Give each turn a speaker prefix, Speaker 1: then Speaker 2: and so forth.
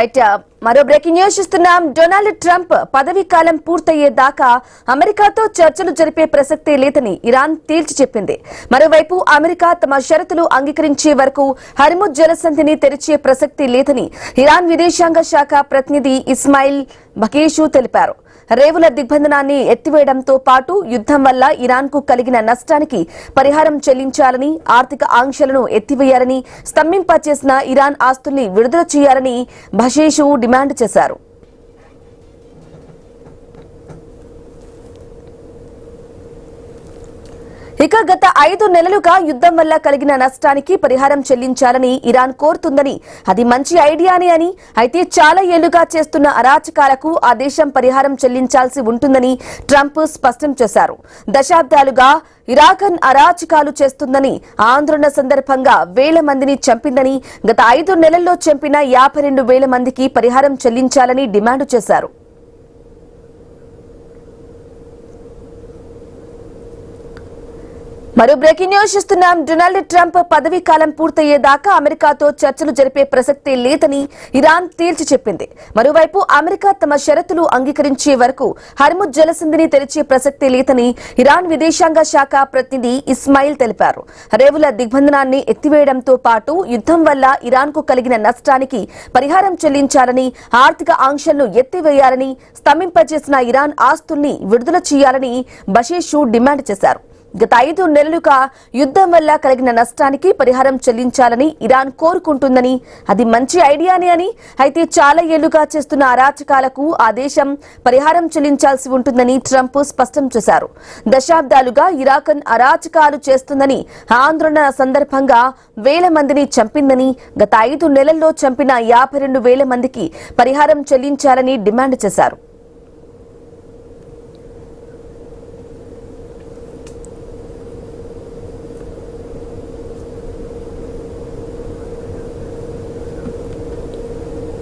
Speaker 1: Right మరో breaking news చూస్తున్నాం. Donald Trump పదవీ కాలం పూర్తయ్యేదాకా అమెరికాతో చర్చలు జరిపే ప్రసక్తే లేదని ఇరాన్ తేల్చి చెప్పింది. మరోవైపు అమెరికా తమ షరతులు అంగీకరించే వరకు హర్ముజ్ జలసంధిని తెరిచే ప్రసక్తి లేదని ఇరాన్ విదేశాంగ శాఖ ప్రతినిధి ఇస్మాయిల్ బకేషు తెలిపారు. రేవుల దిగ్బంధనాన్ని ఎత్తివేయడంతో పాటు యుద్దం వల్ల ఇరాన్కు కలిగిన నష్టానికి పరిహారం చెల్లించాలని, ఆర్థిక ఆంక్షలను ఎత్తివేయాలని, స్తంభింపచేసిన ఇరాన్ ఆస్తుల్ని విడుదల చేయాలని బషేషు డిమాండ్ చేశారు. ఇక గత 5 నెలలుగా యుద్దం వల్ల కలిగిన నష్టానికి పరిహారం చెల్లించాలని ఇరాన్ కోరుతుందని, అది మంచి ఐడియానే అని, అయితే చాలా ఏళ్లుగా చేస్తున్న అరాచకాలకు ఆ దేశం పరిహారం చెల్లించాల్సి ఉంటుందని ట్రంప్ స్పష్టం చేశారు. దశాబ్దాలుగా ఇరాన్ అరాచకాలు చేస్తుందని, ఆందోళన సందర్భంగా వేల మందిని చంపిందని, గత 5 నెలల్లో చంపిన 52,000 మందికి పరిహారం చెల్లించాలని డిమాండ్ చేశారు. మరో బ్రేకింగ్ న్యూస్ చూస్తున్నాం. డొనాల్డ్ ట్రంప్ పదవీ కాలం పూర్తయ్యేదాకా అమెరికాతో చర్చలు జరిపే ప్రసక్తే లేదని ఇరాన్ తేల్చి చెప్పింది. మరోవైపు అమెరికా తమ షరతులు అంగీకరించే వరకు హర్ముజ్ జలసంధిని తెరిచే ప్రసక్తే లేదని ఇరాన్ విదేశాంగ శాఖ ప్రతినిధి ఇస్మాయిల్ తెలిపారు. రేవుల దిగ్బంధనాన్ని ఎత్తివేయడంతో పాటు యుద్దం వల్ల ఇరాన్కు కలిగిన నష్టానికి పరిహారం చెల్లించాలని, ఆర్థిక ఆంక్షలను ఎత్తివేయాలని, స్తంభింపచేసిన ఇరాన్ ఆస్తుల్ని విడుదల చేయాలని బషేషు డిమాండ్ చేశారు. గత 5 నెలలుగా యుద్దం వల్ల కలిగిన నష్టానికి పరిహారం చెల్లించాలని ఇరాన్ కోరుకుంటుందని, అది మంచి ఐడియానే అని, అయితే చాలా ఏళ్లుగా చేస్తున్న అరాచకాలకు ఆ దేశం పరిహారం చెల్లించాల్సి ఉంటుందని ట్రంప్ స్పష్టం చేశారు. దశాబ్దాలుగా ఇరాన్ అరాచకాలు చేస్తుందని, ఆందోళన సందర్భంగా వేల మందిని చంపిందని, గత 5 నెలల్లో చంపిన 52,000 మందికి పరిహారం చెల్లించాలని డిమాండ్ చేశారు.